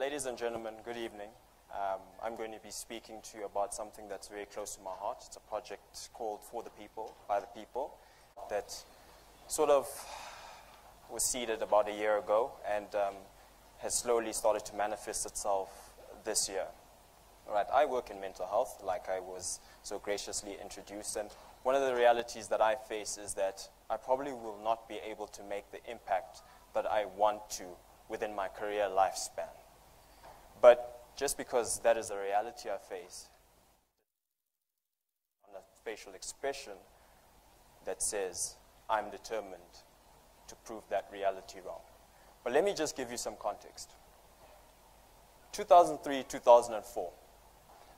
Ladies and gentlemen, good evening. I'm going to be speaking to you about something that's very close to my heart. It's a project called For the People, by the People, that sort of was seeded about a year ago and has slowly started to manifest itself this year. All right, I work in mental health, like I was so graciously introduced, and one of the realities that I face is that I probably will not be able to make the impact that I want to within my career lifespan. But just because that is a reality I face, on a facial expression that says, I'm determined to prove that reality wrong. But let me just give you some context. 2003, 2004.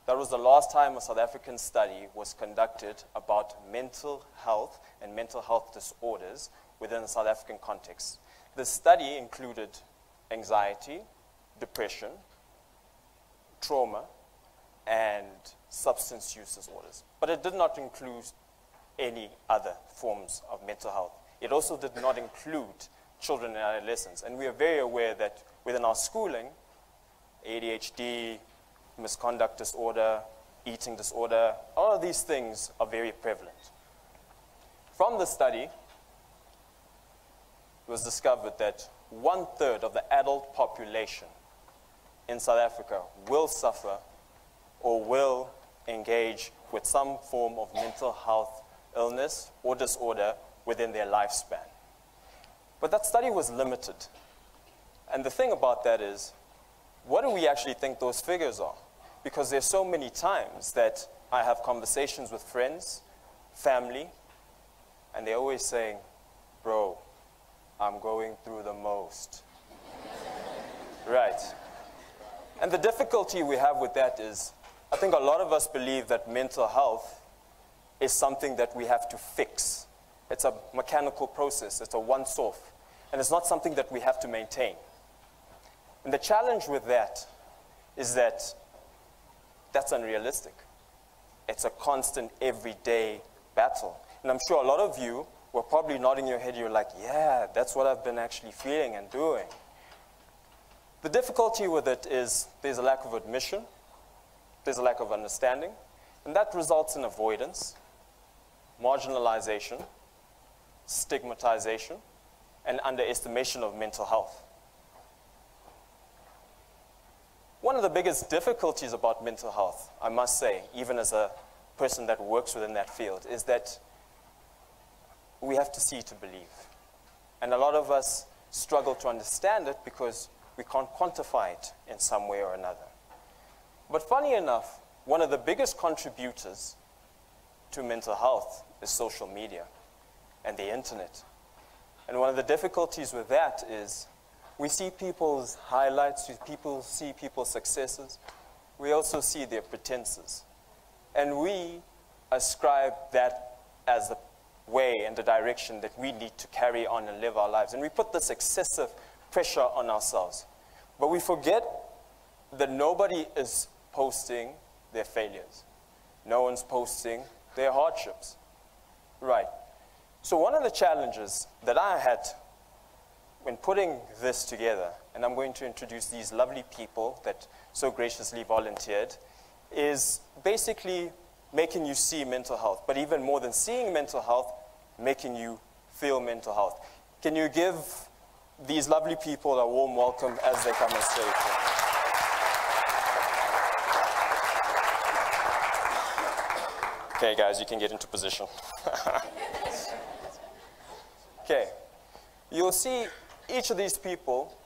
That was the last time a South African study was conducted about mental health and mental health disorders within the South African context. The study included anxiety, depression, trauma, and substance use disorders. But it did not include any other forms of mental health. It also did not include children and adolescents. And we are very aware that within our schooling, ADHD, misconduct disorder, eating disorder, all of these things are very prevalent. From the study, it was discovered that 1/3 of the adult population in South Africa will suffer or will engage with some form of mental health illness or disorder within their lifespan. But that study was limited. And the thing about that is, what do we actually think those figures are? Because there's so many times that I have conversations with friends, family, and they're always saying, bro, I'm going through the most. Right. And the difficulty we have with that is, I think a lot of us believe that mental health is something that we have to fix. It's a mechanical process. It's a once-off. And it's not something that we have to maintain. And the challenge with that is that that's unrealistic. It's a constant, everyday battle. And I'm sure a lot of you were probably nodding your head. You're like, yeah, that's what I've been actually feeling and doing. The difficulty with it is there's a lack of admission, there's a lack of understanding, and that results in avoidance, marginalization, stigmatization, and underestimation of mental health. One of the biggest difficulties about mental health, I must say, even as a person that works within that field, is that we have to see to believe. And a lot of us struggle to understand it because we can't quantify it in some way or another. But funny enough, one of the biggest contributors to mental health is social media and the internet. And one of the difficulties with that is we see people's highlights, we see people's successes. We also see their pretenses. And we ascribe that as the way and the direction that we need to carry on and live our lives. And we put this excessive pressure on ourselves. But we forget that nobody is posting their failures. No one's posting their hardships. Right. So one of the challenges that I had when putting this together, and I'm going to introduce these lovely people that so graciously volunteered, is basically making you see mental health, but even more than seeing mental health, making you feel mental health. Can you give these lovely people a warm welcome as they come on stage? Okay, guys, you can get into position. Okay, you'll see each of these people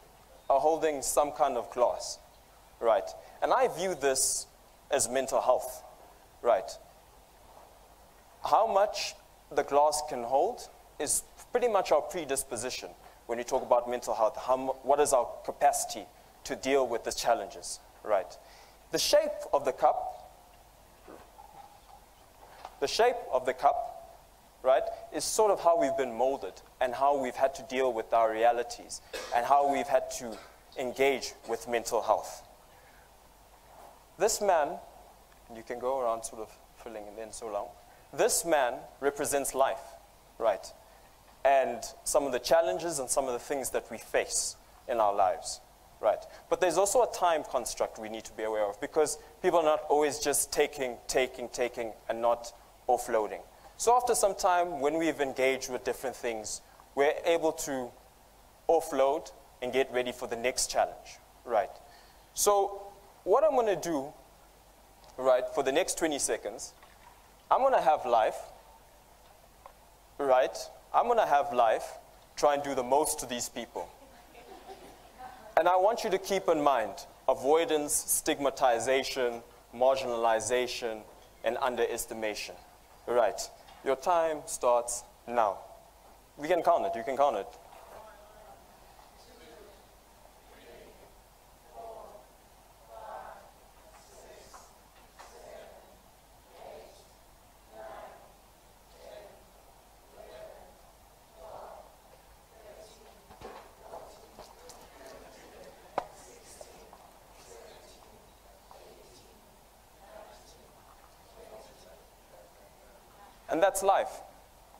are holding some kind of glass, right? And I view this as mental health, right? How much the glass can hold is pretty much our predisposition when you talk about mental health. What is our capacity to deal with the challenges, right? The shape of the cup, right, is sort of how we've been molded and how we've had to deal with our realities and how we've had to engage with mental health. This man, and you can go around sort of filling it in so long, this man represents life, right? And some of the challenges and some of the things that we face in our lives. right? But there's also a time construct we need to be aware of, because people are not always just taking, and not offloading. So after some time, when we've engaged with different things, we're able to offload and get ready for the next challenge, right? So what I'm going to do, right, for the next 20 seconds, I'm going to have life, right? I'm going to have life try and do the most to these people. And I want you to keep in mind avoidance, stigmatization, marginalization, and underestimation. Right. Your time starts now. We can count it. You can count it. And that's life.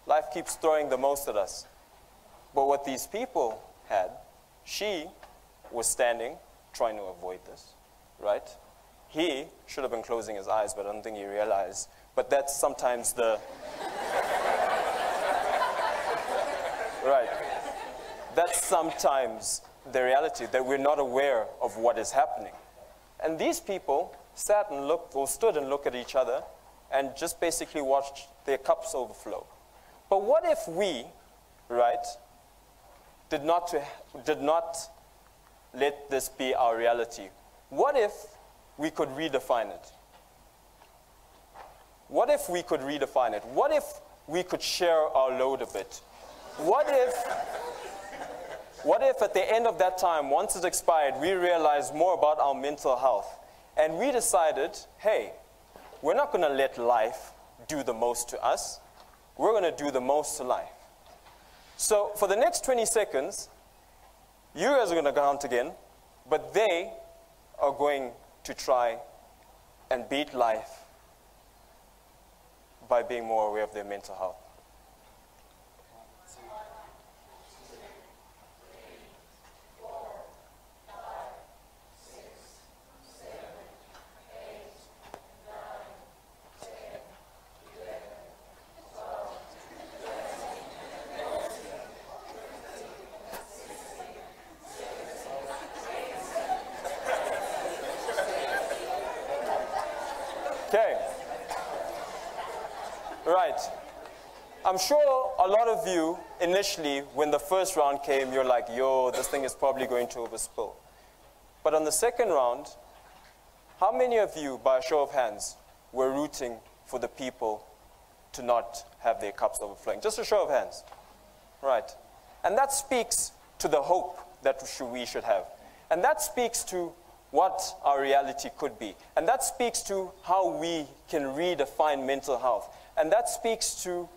Life keeps throwing the most at us. But what these people had, she was standing, trying to avoid this, right? He should have been closing his eyes, but I don't think he realized. But that's sometimes the... right. That's sometimes the reality, that we're not aware of what is happening. And these people sat and looked, or stood and looked at each other, and just basically watched their cups overflow. But what if we, right, did not let this be our reality? What if we could redefine it? What if we could redefine it? What if we could share our load a bit? What if at the end of that time, once it expired, we realized more about our mental health, and we decided, hey, we're not going to let life do the most to us. We're going to do the most to life. So for the next 20 seconds, you guys are going to count again, but they are going to try and beat life by being more aware of their mental health. Okay. Right. I'm sure a lot of you, initially, when the first round came, you're like, yo, this thing is probably going to overspill. But on the second round, how many of you, by a show of hands, were rooting for the people to not have their cups overflowing? Just a show of hands. Right. And that speaks to the hope that we should have. And that speaks to what our reality could be. And that speaks to how we can redefine mental health. And that speaks to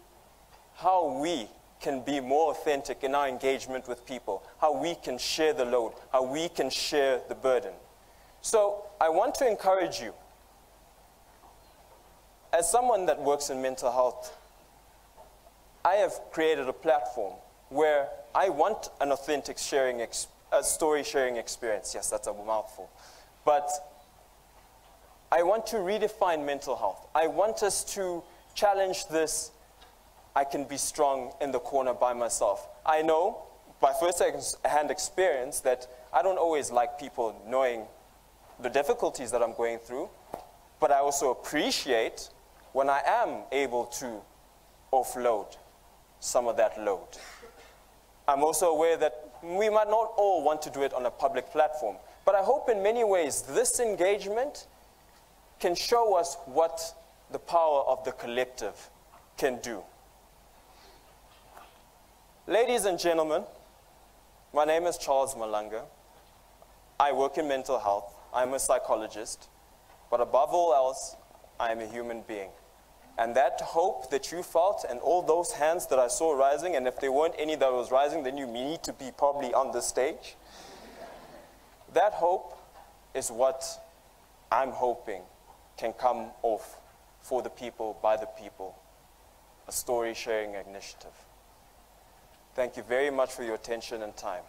how we can be more authentic in our engagement with people, how we can share the load, how we can share the burden. So I want to encourage you, as someone that works in mental health, I have created a platform where I want an authentic story sharing experience. Yes, that's a mouthful. But I want to redefine mental health. I want us to challenge this, I can be strong in the corner by myself. I know by first-hand experience that I don't always like people knowing the difficulties that I'm going through, but I also appreciate when I am able to offload some of that load. I'm also aware that we might not all want to do it on a public platform, but I hope in many ways this engagement can show us what the power of the collective can do. Ladies and gentlemen, my name is Charles Malanga. I work in mental health. I'm a psychologist, but above all else, I am a human being. And that hope that you felt and all those hands that I saw rising, and if there weren't any that was rising, then you need to be probably on the stage. That hope is what I'm hoping can come off for the people, by the people, a story sharing initiative. Thank you very much for your attention and time.